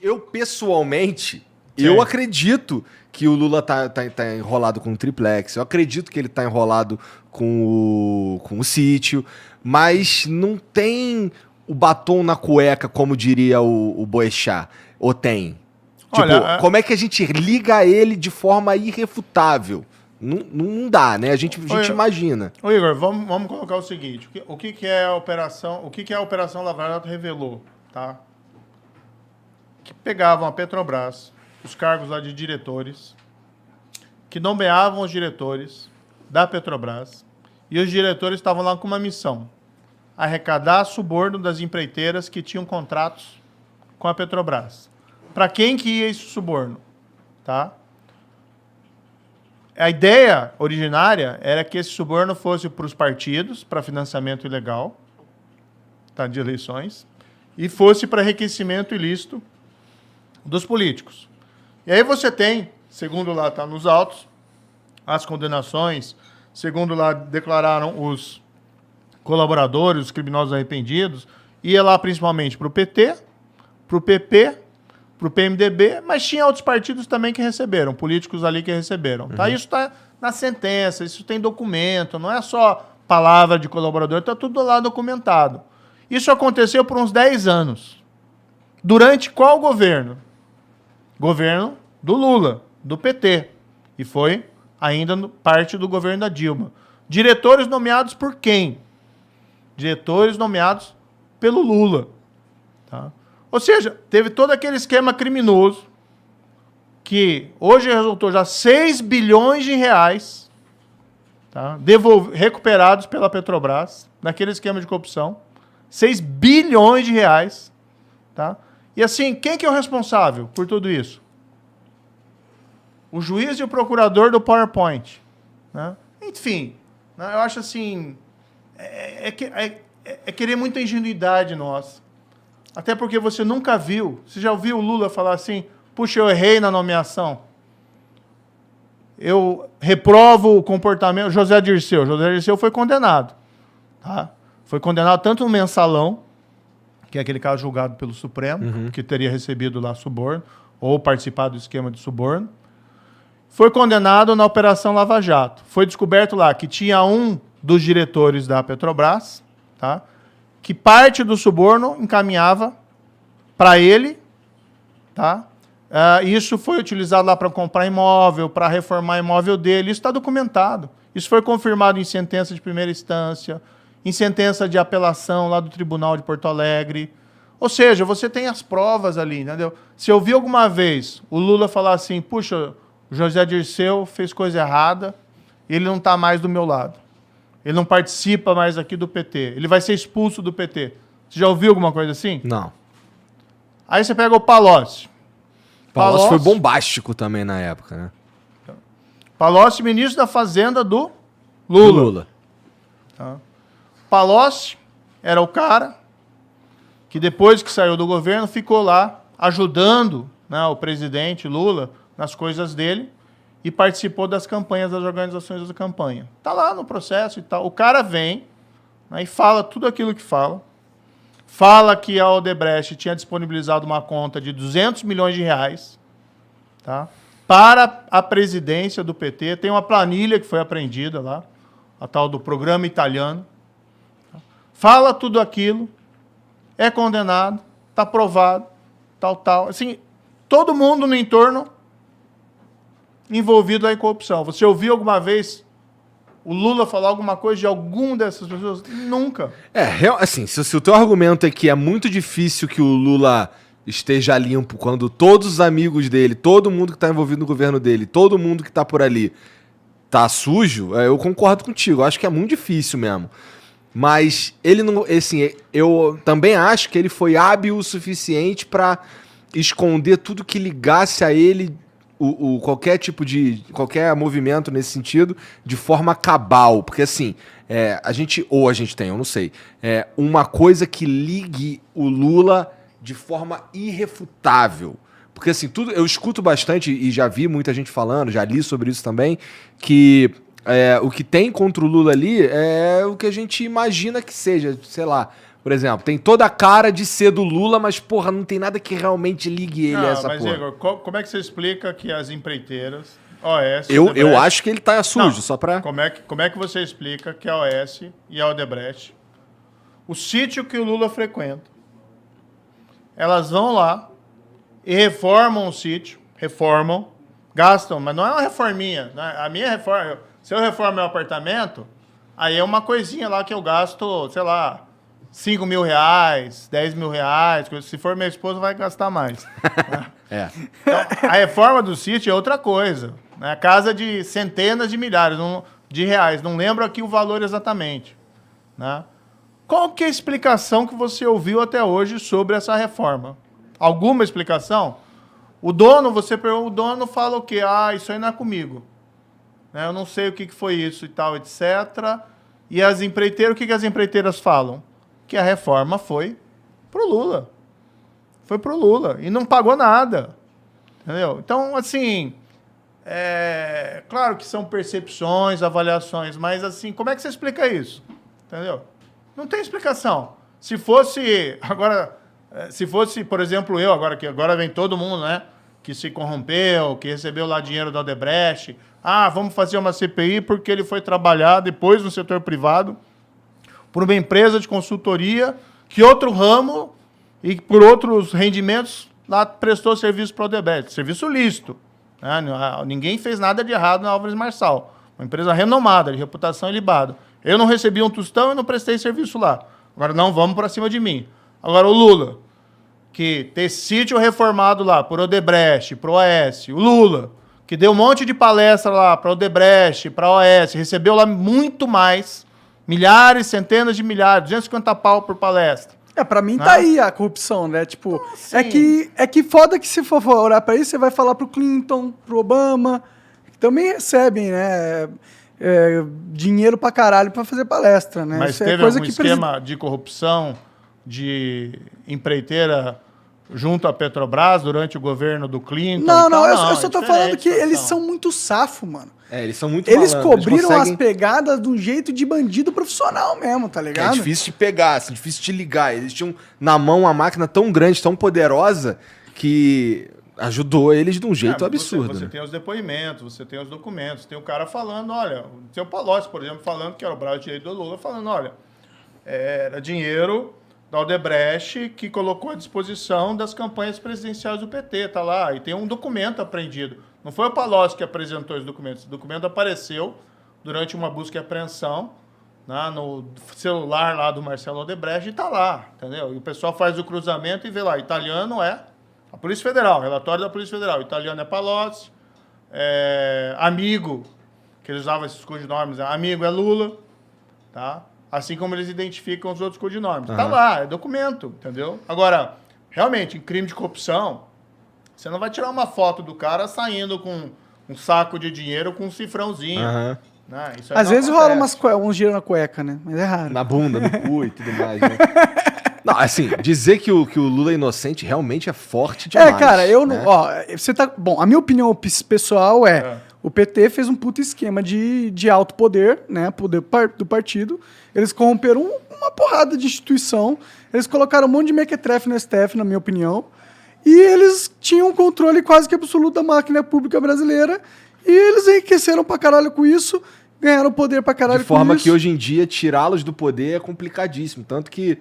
Eu, pessoalmente, eu acredito que o Lula tá enrolado com o triplex, eu acredito que ele tá enrolado com o sítio, mas não tem o batom na cueca, como diria o Boechat, ou tem? Olha, Tipo, como é que a gente liga ele de forma irrefutável? Não dá, né? A gente imagina. Ô Igor, vamos colocar o seguinte, o que é a Operação Lava Jato revelou, tá? Que pegavam a Petrobras, os cargos lá de diretores, que nomeavam os diretores da Petrobras, e os diretores estavam lá com uma missão: arrecadar suborno das empreiteiras que tinham contratos com a Petrobras. Para quem que ia esse suborno? Tá? A ideia originária era que esse suborno fosse para os partidos, para financiamento ilegal, tá, de eleições, e fosse para enriquecimento ilícito dos políticos. E aí você tem, segundo lá está nos autos, as condenações, segundo lá declararam os colaboradores, os criminosos arrependidos, ia lá principalmente para o PT, para o PP, para o PMDB, mas tinha outros partidos também que receberam, políticos ali que receberam. Tá? Isso está na sentença, isso tem documento, não é só palavra de colaborador, está tudo lá documentado. Isso aconteceu por uns 10 anos. Durante qual governo? Governo do Lula, do PT. E foi ainda parte do governo da Dilma. Diretores nomeados por quem? Diretores nomeados pelo Lula. Tá? Ou seja, teve todo aquele esquema criminoso que hoje resultou já 6 bilhões de reais, tá? Recuperados pela Petrobras, naquele esquema de corrupção. 6 bilhões de reais. Tá? E assim, quem que é o responsável por tudo isso? O juiz e o procurador do PowerPoint. Né? Enfim, né? Eu acho assim... É querer muita ingenuidade nossa. Até porque você nunca viu. Você já ouviu o Lula falar assim: puxa, eu errei na nomeação. Eu reprovo o comportamento. José Dirceu foi condenado. Tá? Foi condenado tanto no mensalão, que é aquele caso julgado pelo Supremo, que teria recebido lá suborno, ou participado do esquema de suborno. Foi condenado na Operação Lava Jato. Foi descoberto lá que tinha um dos diretores da Petrobras, tá? Que parte do suborno encaminhava para ele, tá? Isso foi utilizado lá para comprar imóvel, para reformar imóvel dele. Isso está documentado. Isso foi confirmado em sentença de primeira instância, em sentença de apelação lá do Tribunal de Porto Alegre. Ou seja, você tem as provas ali, entendeu? Se eu vi alguma vez o Lula falar assim: puxa, o José Dirceu fez coisa errada, ele não está mais do meu lado. Ele não participa mais aqui do PT. Ele vai ser expulso do PT. Você já ouviu alguma coisa assim? Não. Aí você pega o Palocci. Palocci foi bombástico também na época, né? Palocci, ministro da Fazenda do Lula. Tá? Palocci era o cara que depois que saiu do governo ficou lá ajudando, né, o presidente Lula nas coisas dele e participou das campanhas, das organizações da campanha. Está lá no processo e tal. O cara vem, né, e fala tudo aquilo que fala. Fala que a Odebrecht tinha disponibilizado uma conta de 200 milhões de reais, tá, para a presidência do PT. Tem uma planilha que foi apreendida lá, a tal do programa italiano. Tá? Fala tudo aquilo, é condenado, está provado, tal. Assim, todo mundo no entorno envolvido em corrupção. Você ouviu alguma vez o Lula falar alguma coisa de alguma dessas pessoas? Nunca. Assim, se o teu argumento é que é muito difícil que o Lula esteja limpo quando todos os amigos dele, todo mundo que está envolvido no governo dele, todo mundo que está por ali tá sujo, eu concordo contigo. Eu acho que é muito difícil mesmo. Mas ele não... Assim, eu também acho que ele foi hábil o suficiente para esconder tudo que ligasse a ele... qualquer movimento nesse sentido de forma cabal, porque assim, a gente tem, eu não sei, uma coisa que ligue o Lula de forma irrefutável, porque assim, eu escuto bastante e já vi muita gente falando, já li sobre isso também, que o que tem contra o Lula ali é o que a gente imagina que seja, sei lá. Por exemplo, tem toda a cara de ser do Lula, mas, porra, não tem nada que realmente ligue ele a essa mas, porra. Igor, como é que você explica que as empreiteiras, OS... Eu acho que ele tá sujo, só pra... Como é que você explica que a OS e a Odebrecht, o sítio que o Lula frequenta, elas vão lá e reformam o sítio, gastam, mas não é uma reforminha. Né? A minha reforma, se eu reformo meu apartamento, aí é uma coisinha lá que eu gasto, sei lá, 5 mil reais, 10 mil reais. Se for minha esposa, vai gastar mais. Né? Então, a reforma do sítio é outra coisa. Né? Casa de centenas de milhares de reais. Não lembro aqui o valor exatamente. Né? Qual que é a explicação que você ouviu até hoje sobre essa reforma? Alguma explicação? O dono fala o quê? Isso aí não é comigo. Né? Eu não sei o que foi isso e tal, etc. E as empreiteiras, o que as empreiteiras falam? Que a reforma foi pro Lula. Foi pro Lula. E não pagou nada. Entendeu? Então, assim, claro que são percepções, avaliações, mas, assim, como é que você explica isso? Entendeu? Não tem explicação. Se fosse, por exemplo, que agora vem todo mundo, né? Que se corrompeu, que recebeu lá dinheiro da Odebrecht. Vamos fazer uma CPI porque ele foi trabalhar depois no setor privado por uma empresa de consultoria que outro ramo e por outros rendimentos lá prestou serviço para o Odebrecht. Serviço lícito. Né? Ninguém fez nada de errado na Álvares Marçal. Uma empresa renomada, de reputação ilibada. Eu não recebi um tostão e não prestei serviço lá. Agora não vamos para cima de mim. Agora o Lula, que tem sítio reformado lá por Odebrecht, pro OAS, o Lula, que deu um monte de palestra lá para Odebrecht, para OAS, recebeu lá muito mais, milhares, centenas de milhares, 250 pau por palestra. Pra mim tá aí a corrupção, né? Tipo, é que foda que se for olhar pra isso, você vai falar pro Clinton, pro Obama, que também recebem, né? Dinheiro pra caralho pra fazer palestra, né? Mas isso teve coisa algum que esquema de corrupção de empreiteira junto à Petrobras durante o governo do Clinton? Não, eu só tô falando que eles são muito safo, mano. Eles são muito Eles malandros, cobriram conseguem... as pegadas de um jeito de bandido profissional mesmo, tá ligado? É difícil de pegar, assim, difícil de ligar. Eles tinham na mão uma máquina tão grande, tão poderosa, que ajudou eles de um jeito absurdo. Você tem os depoimentos, você tem os documentos, tem o cara falando, olha, o seu Palocci, por exemplo, falando que era o braço direito do Lula, falando, olha, era dinheiro da Odebrecht que colocou à disposição das campanhas presidenciais do PT, tá lá, e tem um documento apreendido. Não foi o Palocci que apresentou esse documento. Esse documento apareceu durante uma busca e apreensão, né, no celular lá do Marcelo Odebrecht e tá lá, entendeu? E o pessoal faz o cruzamento e vê lá, italiano é a Polícia Federal, relatório da Polícia Federal. Italiano é Palocci, amigo, que eles usavam esses codinomes, amigo é Lula, tá? Assim como eles identificam os outros codinomes. Tá lá, é documento, entendeu? Agora, realmente, em crime de corrupção, você não vai tirar uma foto do cara saindo com um saco de dinheiro com um cifrãozinho. Né? Isso aí às vezes acontece. rola uns giros na cueca, né? Mas é raro. Na bunda, no cu e tudo mais, né? Não, assim, dizer que o Lula é inocente realmente é forte demais. Cara, eu não... né? Ó, você tá... Bom, a minha opinião pessoal o PT fez um puto esquema de alto poder, né? Poder do partido. Eles corromperam uma porrada de instituição. Eles colocaram um monte de mequetrefe no STF, na minha opinião. E eles tinham um controle quase que absoluto da máquina pública brasileira. E eles enriqueceram pra caralho com isso. Ganharam poder pra caralho com isso. De forma que hoje em dia tirá-los do poder é complicadíssimo. Tanto que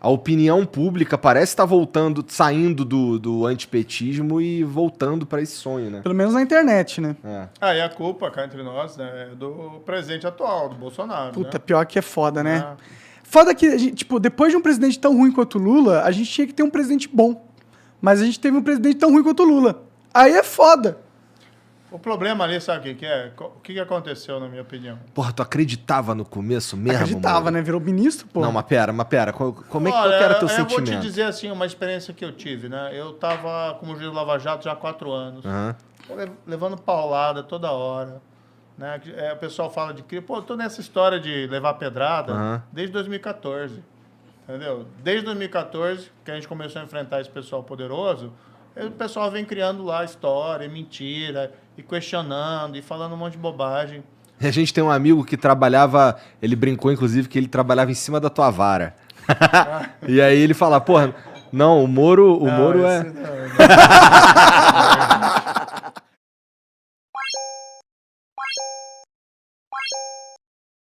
a opinião pública parece estar voltando, saindo do antipetismo e voltando para esse sonho, né? Pelo menos na internet, né? E a culpa, cá entre nós, né, é do presidente atual, do Bolsonaro. Puta, né? pior que é foda, né? Foda que, tipo, depois de um presidente tão ruim quanto o Lula, a gente tinha que ter um presidente bom. Mas a gente teve um presidente tão ruim quanto o Lula. Aí é foda. O problema ali, sabe o que é? O que aconteceu, na minha opinião? Porra, tu acreditava no começo mesmo? Acreditava, mano? né? Virou ministro, pô. Não, mas pera. Como é que qual que era teu sentimento? Eu vou te dizer, assim, uma experiência que eu tive, né? Eu tava como juiz do Lava Jato já há 4 anos. Levando paulada toda hora. Né? O pessoal fala de crime. Pô, eu tô nessa história de levar pedrada desde 2014. Entendeu? Desde 2014, que a gente começou a enfrentar esse pessoal poderoso, o pessoal vem criando lá história, mentira, e questionando, e falando um monte de bobagem. A gente tem um amigo que trabalhava, ele brincou inclusive que ele trabalhava em cima da tua vara. E aí ele fala, porra, não, o Moro é... Não.